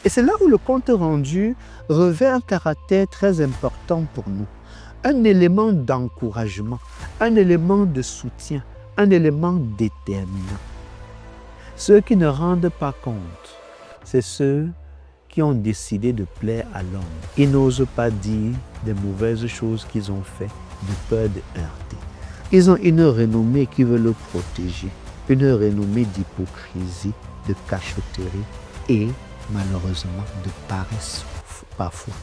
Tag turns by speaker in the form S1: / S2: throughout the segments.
S1: Et c'est là où le compte rendu revêt un caractère très important pour nous. Un élément d'encouragement, un élément de soutien, un élément déterminant. Ceux qui ne rendent pas compte, c'est ceux qui ont décidé de plaire à l'homme. Ils n'osent pas dire des mauvaises choses qu'ils ont faites de peur de heurter. Ils ont une renommée qui veut le protéger, une renommée d'hypocrisie, de cachotterie et malheureusement de paresse parfois.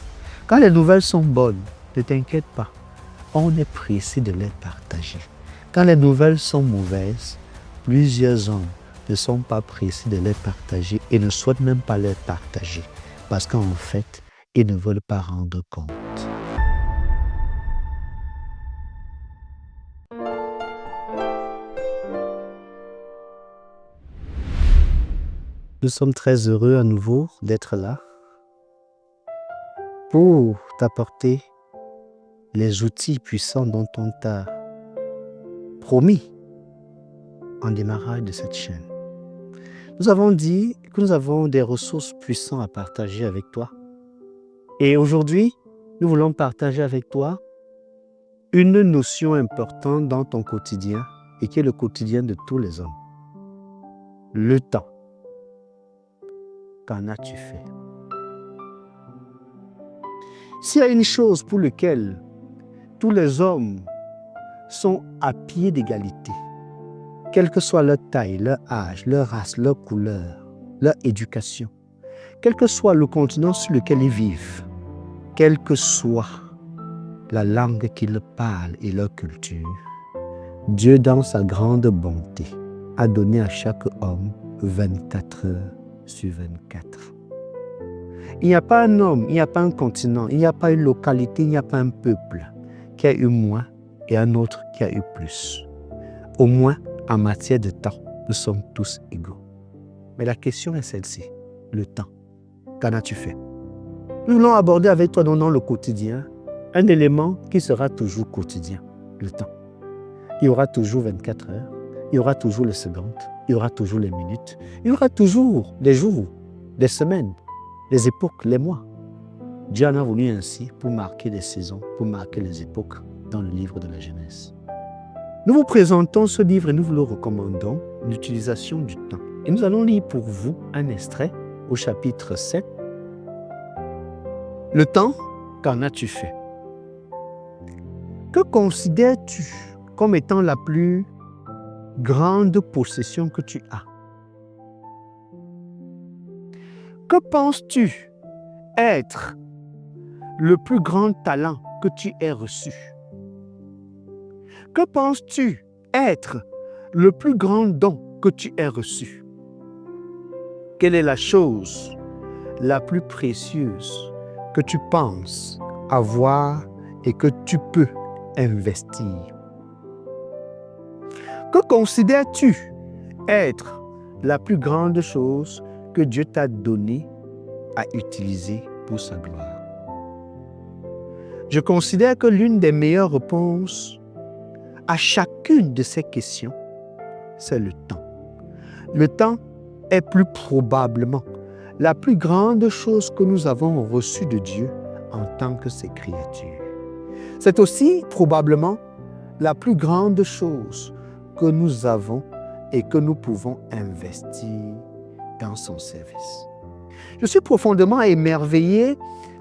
S1: Quand les nouvelles sont bonnes, ne t'inquiète pas, on est pressé de les partager. Quand les nouvelles sont mauvaises, plusieurs hommes ne sont pas pressés de les partager et ne souhaitent même pas les partager parce qu'en fait, ils ne veulent pas rendre compte. Nous sommes très heureux à nouveau d'être là pour t'apporter les outils puissants dont on t'a promis en démarrage de cette chaîne. Nous avons dit que nous avons des ressources puissantes à partager avec toi. Et aujourd'hui, nous voulons partager avec toi une notion importante dans ton quotidien et qui est le quotidien de tous les hommes. Le temps. Qu'en as-tu fait? S'il y a une chose pour laquelle tous les hommes sont à pied d'égalité, quelle que soit leur taille, leur âge, leur race, leur couleur, leur éducation, quel que soit le continent sur lequel ils vivent, quelle que soit la langue qu'ils parlent et leur culture, Dieu, dans sa grande bonté, a donné à chaque homme 24 heures sur 24. Il n'y a pas un homme, il n'y a pas un continent, il n'y a pas une localité, il n'y a pas un peuple qui a eu moins et un autre qui a eu plus. Au moins, en matière de temps, nous sommes tous égaux. Mais la question est celle-ci, le temps. Qu'en as-tu fait? Nous voulons aborder avec toi dans le quotidien un élément qui sera toujours quotidien, le temps. Il y aura toujours 24 heures, il y aura toujours les secondes, il y aura toujours les minutes, il y aura toujours les jours, les semaines, les époques, les mois. Dieu en a voulu ainsi pour marquer les saisons, pour marquer les époques dans le livre de la Genèse. Nous vous présentons ce livre et nous vous le recommandons, l'utilisation du temps. Et nous allons lire pour vous un extrait au chapitre 7. Le temps, qu'en as-tu fait? Que considères-tu comme étant la plus grande possession que tu as? Que penses-tu être le plus grand talent que tu aies reçu? Que penses-tu être le plus grand don que tu aies reçu? Quelle est la chose la plus précieuse que tu penses avoir et que tu peux investir? Que considères-tu être la plus grande chose que Dieu t'a donnée à utiliser pour sa gloire? Je considère que l'une des meilleures réponses à chacune de ces questions, c'est le temps. Le temps est plus probablement la plus grande chose que nous avons reçue de Dieu en tant que ses créatures. C'est aussi probablement la plus grande chose que nous avons et que nous pouvons investir dans son service. Je suis profondément émerveillé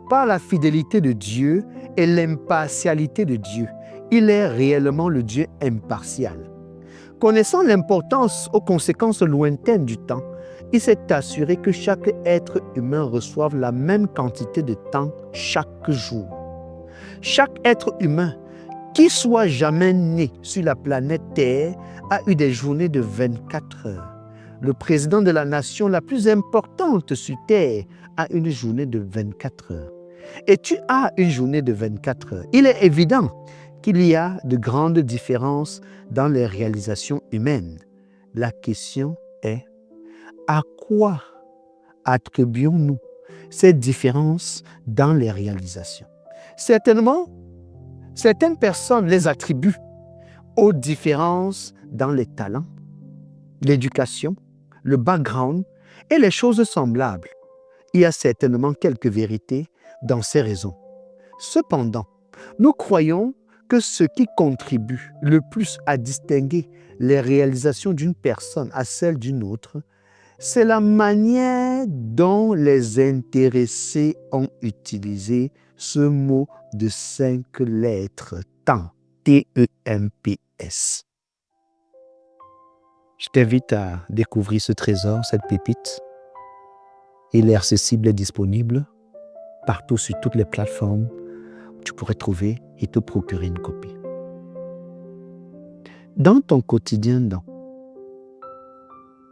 S1: par la fidélité de Dieu et l'impartialité de Dieu. Il est réellement le Dieu impartial. Connaissant l'importance aux conséquences lointaines du temps, il s'est assuré que chaque être humain reçoive la même quantité de temps chaque jour. Chaque être humain qui soit jamais né sur la planète Terre a eu des journées de 24 heures. Le président de la nation la plus importante sur Terre a une journée de 24 heures. Et tu as une journée de 24 heures. Il est évident qu'il y a de grandes différences dans les réalisations humaines. La question est, à quoi attribuons-nous ces différences dans les réalisations? Certainement, certaines personnes les attribuent aux différences dans les talents, l'éducation, le background et les choses semblables. il y a certainement quelques vérités dans ces raisons. Cependant, nous croyons que ce qui contribue le plus à distinguer les réalisations d'une personne à celles d'une autre, c'est la manière dont les intéressés ont utilisé ce mot de 5 lettres, temps, T-E-M-P-S. Je t'invite à découvrir ce trésor, cette pépite. Il est accessible et disponible partout sur toutes les plateformes où tu pourrais trouver et te procurer une copie. Dans ton quotidien,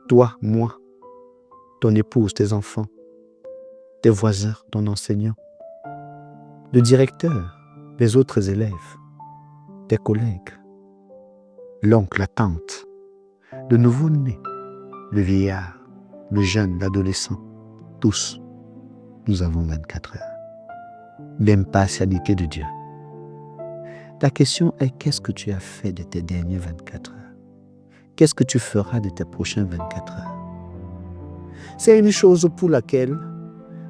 S1: toi, moi, ton épouse, tes enfants, tes voisins, ton enseignant, le directeur, les autres élèves, tes collègues, l'oncle, la tante, le nouveau-né, le vieillard, le jeune, l'adolescent, tous, nous avons 24 heures. L'impartialité de Dieu. Ta question est, qu'est-ce que tu as fait de tes dernières 24 heures? Qu'est-ce que tu feras de tes prochaines 24 heures? C'est une chose pour laquelle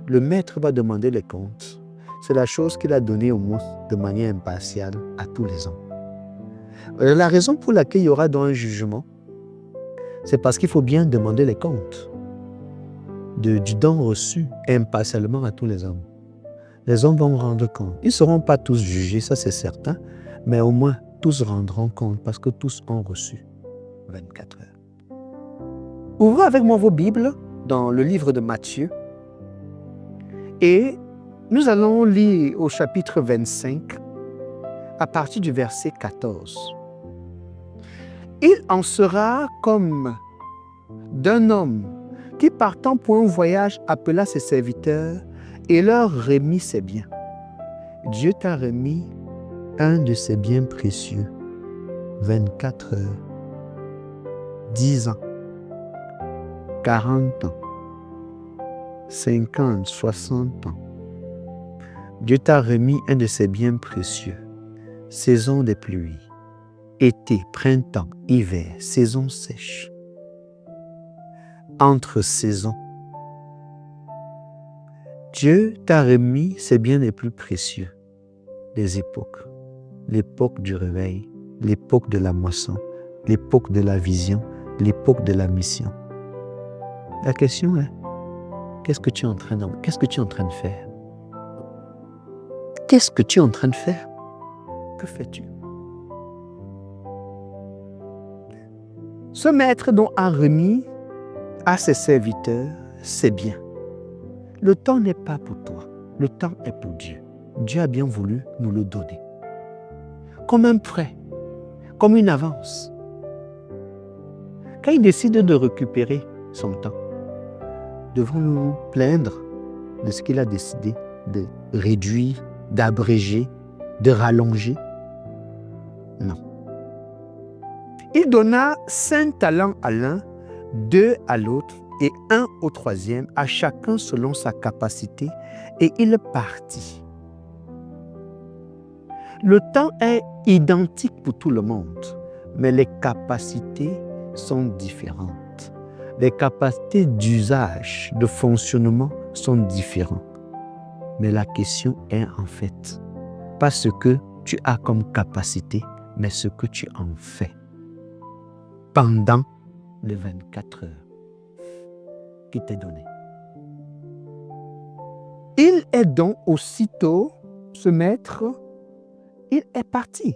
S1: le maître va demander les comptes. C'est la chose qu'il a donnée au monde de manière impartiale à tous les hommes. La raison pour laquelle il y aura donc un jugement, c'est parce qu'il faut bien demander les comptes du don reçu impartialement à tous les hommes. Les hommes vont rendre compte. Ils ne seront pas tous jugés, ça c'est certain, mais au moins tous rendront compte parce que tous ont reçu 24 heures. Ouvrez avec moi vos Bibles dans le livre de Matthieu et nous allons lire au chapitre 25 à partir du verset 14. Il en sera comme d'un homme qui, partant pour un voyage, appela ses serviteurs et leur remit ses biens. Dieu t'a remis un de ses biens précieux, 24 heures, 10 ans, 40 ans, 50, 60 ans. Dieu t'a remis un de ses biens précieux, saison des pluies, été, printemps, hiver, saison sèche, entre saisons. Dieu t'a remis ses biens les plus précieux, les époques, l'époque du réveil, l'époque de la moisson, l'époque de la vision, l'époque de la mission. La question est, qu'est-ce que tu es en train de faire? Qu'est-ce que tu es en train de faire? Que fais-tu? Ce maître dont a remis à ses serviteurs ses biens. Le temps n'est pas pour toi, le temps est pour Dieu. Dieu a bien voulu nous le donner. Comme un prêt, comme une avance. Quand il décide de récupérer son temps, devons-nous nous plaindre de ce qu'il a décidé de réduire, d'abréger, de rallonger? Non. Il donna 5 talents à l'un, 2 à l'autre et 1 au troisième, à chacun selon sa capacité, et il partit. Le temps est identique pour tout le monde, mais les capacités sont différentes. Les capacités d'usage, de fonctionnement sont différentes. Mais la question est en fait, pas ce que tu as comme capacité, mais ce que tu en fais pendant les 24 heures qui t'est donné. Il est donc aussitôt, ce maître, il est parti.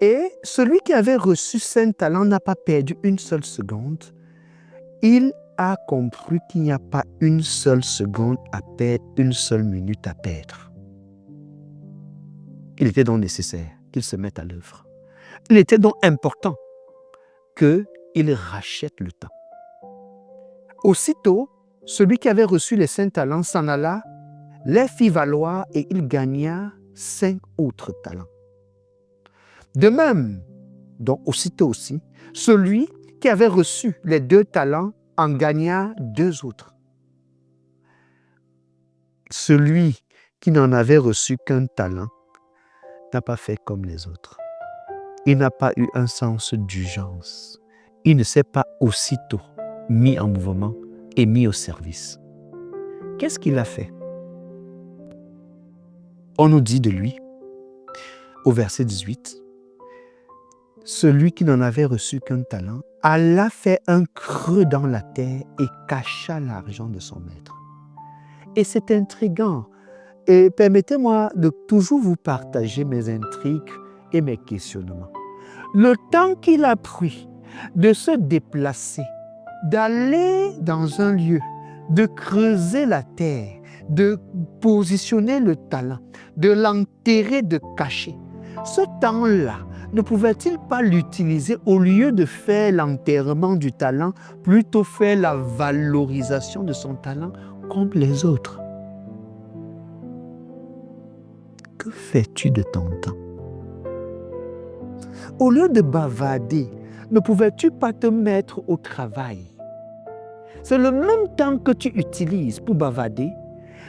S1: Et celui qui avait reçu 5 talents n'a pas perdu une seule seconde. Il a compris qu'il n'y a pas une seule seconde à perdre, une seule minute à perdre. Il était donc nécessaire qu'il se mette à l'œuvre. Il était donc important qu'il rachète le temps. Aussitôt, celui qui avait reçu les 5 talents s'en alla, les fit valoir et il gagna 5 autres talents. De même, donc aussitôt aussi, celui qui avait reçu les 2 talents en gagna 2 autres. Celui qui n'en avait reçu qu'un talent n'a pas fait comme les autres. Il n'a pas eu un sens d'urgence. Il ne s'est pas aussitôt mis en mouvement et mis au service. Qu'est-ce qu'il a fait? On nous dit de lui, au verset 18, celui qui n'en avait reçu qu'un talent, alla faire un creux dans la terre et cacha l'argent de son maître. Et c'est intriguant. Et permettez-moi de toujours vous partager mes intrigues et mes questionnements. Le temps qu'il a pris de se déplacer, d'aller dans un lieu, de creuser la terre, de positionner le talent, de l'enterrer, de cacher, ce temps-là, ne pouvait-il pas l'utiliser au lieu de faire l'enterrement du talent, plutôt faire la valorisation de son talent comme les autres? Que fais-tu de ton temps? Au lieu de bavarder, ne pouvais-tu pas te mettre au travail? C'est le même temps que tu utilises pour bavarder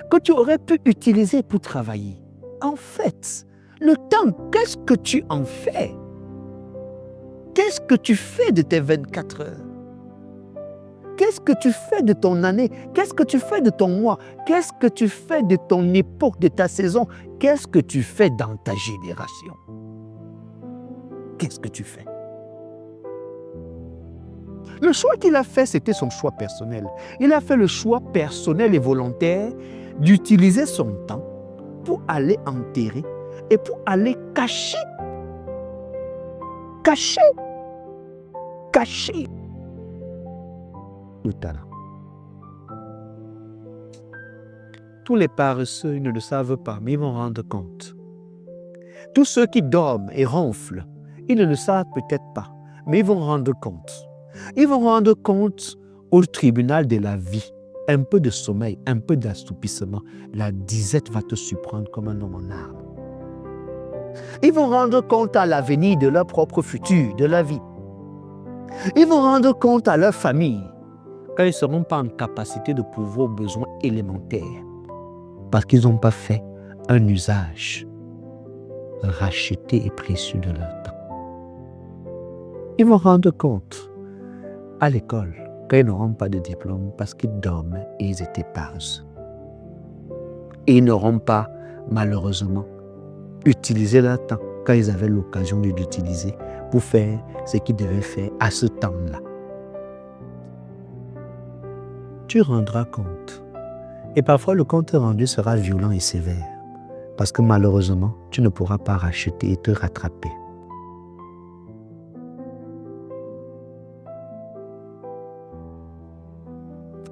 S1: que tu aurais pu utiliser pour travailler. En fait, le temps, qu'est-ce que tu en fais? Qu'est-ce que tu fais de tes 24 heures? Qu'est-ce que tu fais de ton année? Qu'est-ce que tu fais de ton mois? Qu'est-ce que tu fais de ton époque, de ta saison? Qu'est-ce que tu fais dans ta génération? Qu'est-ce que tu fais? Le choix qu'il a fait, c'était son choix personnel. Il a fait le choix personnel et volontaire d'utiliser son temps pour aller enterrer et pour aller cacher le talent. Tous les paresseux, ils ne le savent pas, mais ils vont rendre compte. Tous ceux qui dorment et ronflent, ils ne le savent peut-être pas, mais ils vont rendre compte. Ils vont rendre compte au tribunal de la vie. Un peu de sommeil, un peu d'assoupissement, la disette va te surprendre comme un homme en armes. Ils vont rendre compte à l'avenir de leur propre futur, de la vie. Ils vont rendre compte à leur famille quand ils ne seront pas en capacité de pouvoir aux besoins élémentaires parce qu'ils n'ont pas fait un usage racheté et précieux de leur temps. Ils vont rendre compte à l'école quand ils n'auront pas de diplôme parce qu'ils dorment et ils étaient paresseux. Et ils n'auront pas, malheureusement, utilisé leur temps quand ils avaient l'occasion de l'utiliser pour faire ce qu'ils devaient faire à ce temps-là. Tu rendras compte. Et parfois, le compte rendu sera violent et sévère parce que malheureusement, tu ne pourras pas racheter et te rattraper.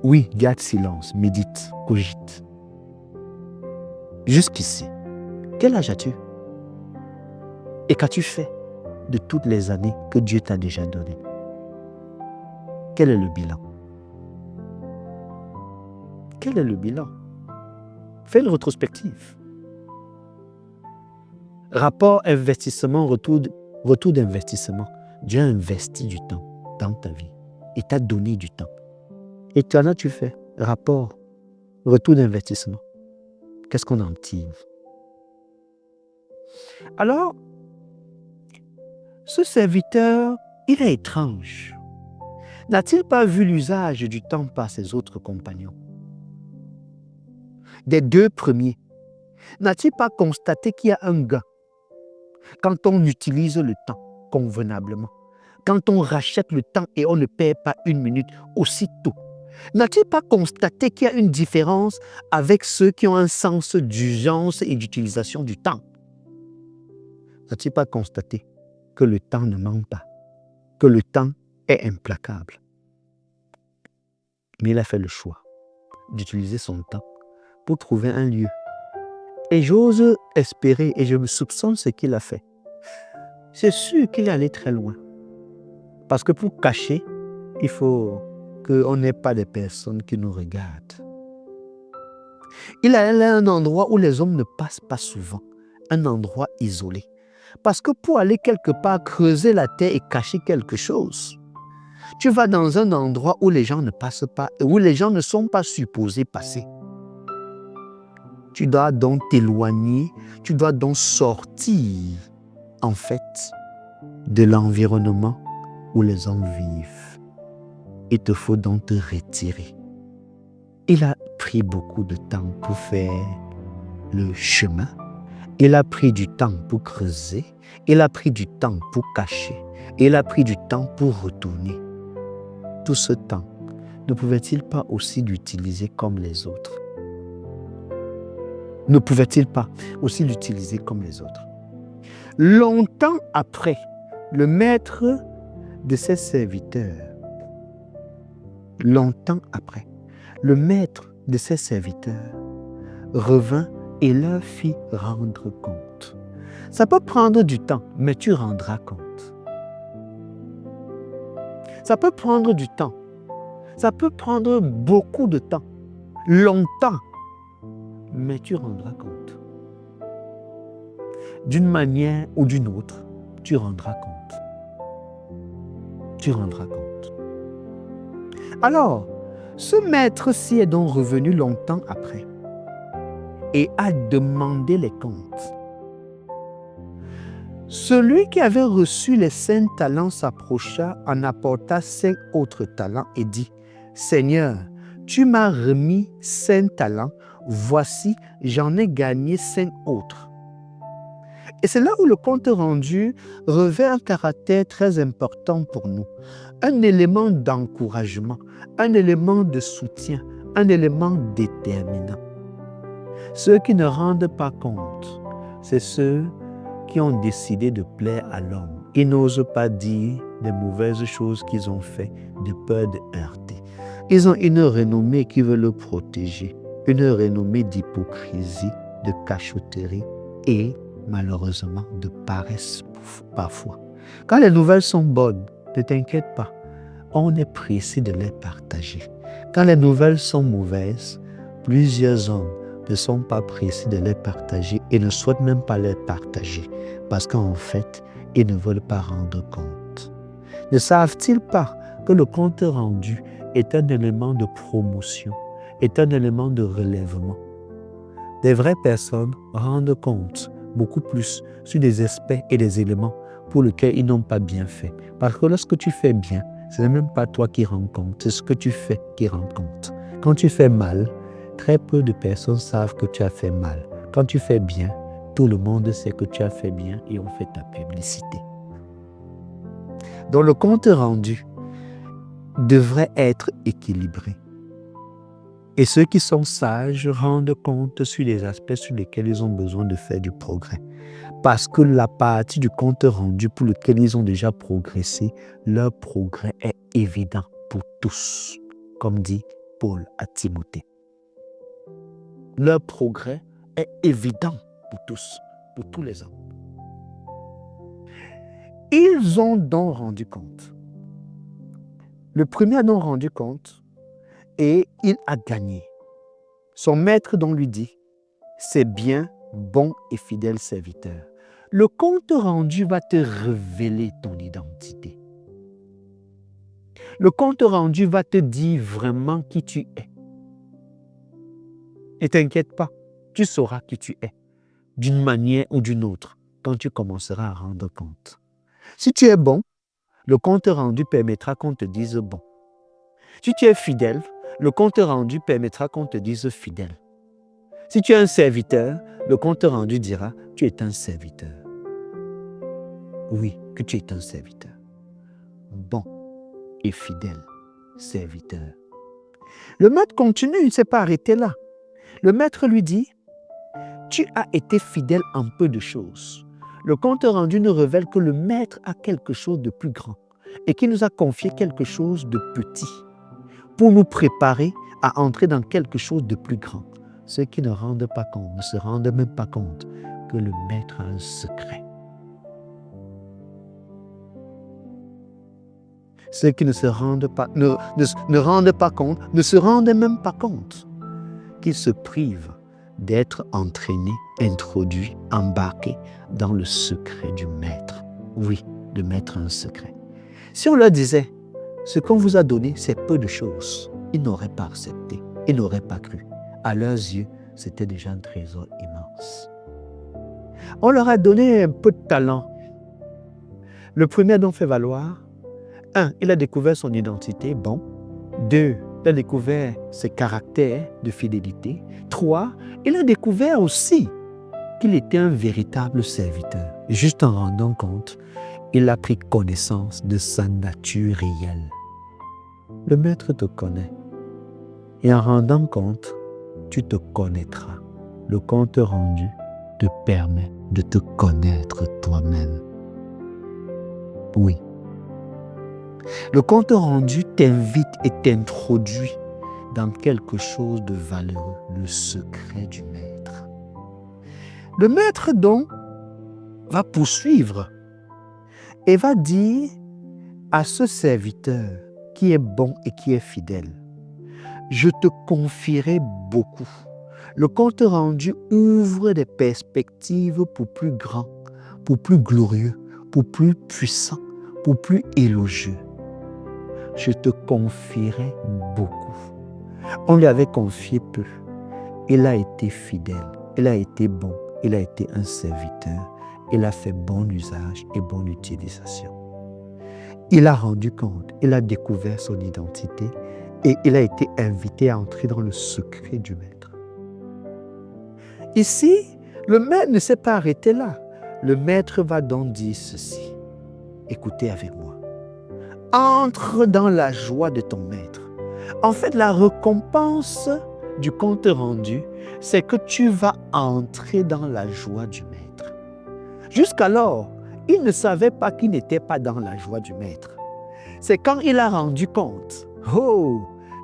S1: Oui, garde silence, médite, cogite. Jusqu'ici, quel âge as-tu? Et qu'as-tu fait de toutes les années que Dieu t'a déjà données? Quel est le bilan? Quel est le bilan? Fais une rétrospective. Rapport investissement, retour d'investissement. Dieu a investi du temps dans ta vie et t'a donné du temps. Et tu en as-tu fait? Rapport, retour d'investissement. Qu'est-ce qu'on en tire? Alors, ce serviteur, il est étrange. N'a-t-il pas vu l'usage du temps par ses autres compagnons? Des deux premiers, n'a-t-il pas constaté qu'il y a un gain quand on utilise le temps convenablement, quand on rachète le temps et on ne perd pas une minute aussitôt? N'a-t-il pas constaté qu'il y a une différence avec ceux qui ont un sens d'urgence et d'utilisation du temps? N'a-t-il pas constaté que le temps ne ment pas, que le temps est implacable? Mais il a fait le choix d'utiliser son temps pour trouver un lieu. Et j'ose espérer, et je me soupçonne ce qu'il a fait. C'est sûr qu'il est allé très loin. Parce que pour cacher, il faut qu'on n'ait pas de personnes qui nous regardent. Il est allé à un endroit où les hommes ne passent pas souvent, un endroit isolé. Parce que pour aller quelque part creuser la terre et cacher quelque chose, tu vas dans un endroit où les gens ne passent pas, où les gens ne sont pas supposés passer. Tu dois donc t'éloigner, tu dois donc sortir, en fait, de l'environnement où les hommes vivent. Il te faut donc te retirer Il a pris beaucoup de temps pour faire le chemin. Il a pris du temps pour creuser. Il a pris du temps pour cacher. Il a pris du temps pour retourner. Tout ce temps, ne pouvait-il pas aussi l'utiliser comme les autres? Ne pouvait-il pas aussi l'utiliser comme les autres? Longtemps après, le maître de ses serviteurs, longtemps après, le maître de ses serviteurs revint et leur fit rendre compte. Ça peut prendre du temps, mais tu rendras compte. Ça peut prendre du temps. Ça peut prendre beaucoup de temps, longtemps, mais tu rendras compte. D'une manière ou d'une autre, tu rendras compte. Tu rendras compte. Alors, ce maître-ci est donc revenu longtemps après et a demandé les comptes. Celui qui avait reçu les 5 talents s'approcha, en apporta 5 autres talents et dit, « Seigneur, tu m'as remis 5 talents, voici, j'en ai gagné 5 autres. » Et c'est là où le compte rendu revêt un caractère très important pour nous. Un élément d'encouragement, un élément de soutien, un élément déterminant. Ceux qui ne rendent pas compte, c'est ceux qui ont décidé de plaire à l'homme. Ils n'osent pas dire des mauvaises choses qu'ils ont faites de peur de heurter. Ils ont une renommée qui veut le protéger, une renommée d'hypocrisie, de cachotterie et malheureusement de paresse parfois. Quand les nouvelles sont bonnes, ne t'inquiète pas, on est pressé de les partager. Quand les nouvelles sont mauvaises, plusieurs hommes ne sont pas pressés de les partager et ne souhaitent même pas les partager parce qu'en fait, ils ne veulent pas rendre compte. Ne savent-ils pas que le compte rendu est un élément de promotion, est un élément de relèvement? Des vraies personnes rendent compte beaucoup plus sur des aspects et des éléments pour lesquels ils n'ont pas bien fait. Parce que lorsque tu fais bien, ce n'est même pas toi qui rends compte, c'est ce que tu fais qui rend compte. Quand tu fais mal, très peu de personnes savent que tu as fait mal. Quand tu fais bien, tout le monde sait que tu as fait bien et on fait ta publicité. Donc le compte rendu devrait être équilibré. Et ceux qui sont sages rendent compte sur les aspects sur lesquels ils ont besoin de faire du progrès. Parce que la partie du compte rendu pour lequel ils ont déjà progressé, leur progrès est évident pour tous, comme dit Paul à Timothée. Leur progrès est évident pour tous les hommes. Ils ont donc rendu compte. Le premier a donc rendu compte et il a gagné. Son maître donc lui dit, « C'est bien, bon et fidèle serviteur. » Le compte rendu va te révéler ton identité. Le compte rendu va te dire vraiment qui tu es. Ne t'inquiète pas, tu sauras qui tu es, d'une manière ou d'une autre, quand tu commenceras à rendre compte. Si tu es bon, le compte rendu permettra qu'on te dise bon. Si tu es fidèle, le compte rendu permettra qu'on te dise fidèle. Si tu es un serviteur, le compte rendu dira tu es un serviteur. Oui, que tu es un serviteur. Bon et fidèle serviteur. Le maître continue, il ne s'est pas arrêté là. Le maître lui dit, tu as été fidèle en peu de choses. Le compte rendu nous révèle que le maître a quelque chose de plus grand et qu'il nous a confié quelque chose de petit pour nous préparer à entrer dans quelque chose de plus grand. Ceux qui ne rendent pas compte, ne se rendent même pas compte que le maître a un secret. Ceux qui ne se rendent pas, ne rendent pas compte, ne se rendent même pas compte qu'ils se privent d'être entraînés, introduits, embarqués dans le secret du maître. Oui, le maître a un secret. Si on leur disait, ce qu'on vous a donné, c'est peu de choses, ils n'auraient pas accepté, ils n'auraient pas cru. À leurs yeux, c'était déjà un trésor immense. On leur a donné un peu de talent. Le premier a donc fait valoir, 1, il a découvert son identité, bon. 2, il a découvert ses caractères de fidélité. 3, il a découvert aussi qu'il était un véritable serviteur. Et juste en rendant compte, il a pris connaissance de sa nature réelle. Le maître te connaît. Et en rendant compte, tu te connaîtras. Le compte rendu te permet de te connaître toi-même. Oui. Le compte rendu t'invite et t'introduit dans quelque chose de valeureux, le secret du maître. Le maître donc va poursuivre et va dire à ce serviteur qui est bon et qui est fidèle, je te confierai beaucoup. Le compte rendu ouvre des perspectives pour plus grand, pour plus glorieux, pour plus puissant, pour plus élogieux. Je te confierai beaucoup. On lui avait confié peu. Il a été fidèle, il a été bon, il a été un serviteur, il a fait bon usage et bonne utilisation. Il a rendu compte, il a découvert son identité et il a été invité à entrer dans le secret du maître. Ici, le maître ne s'est pas arrêté là. Le maître va donc dire ceci. Écoutez avec moi. Entre dans la joie de ton maître. En fait, la récompense du compte rendu, c'est que tu vas entrer dans la joie du maître. Jusqu'alors, il ne savait pas qu'il n'était pas dans la joie du maître. C'est quand il a rendu compte,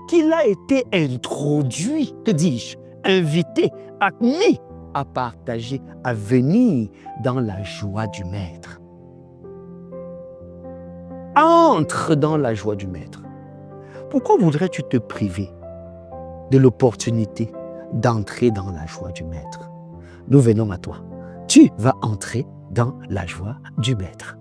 S1: qu'il a été introduit, que dis-je, invité, admis à partager, à venir dans la joie du maître. Entre dans la joie du maître. Pourquoi voudrais-tu te priver de l'opportunité d'entrer dans la joie du maître? Nous venons à toi. Tu vas entrer dans la joie du maître.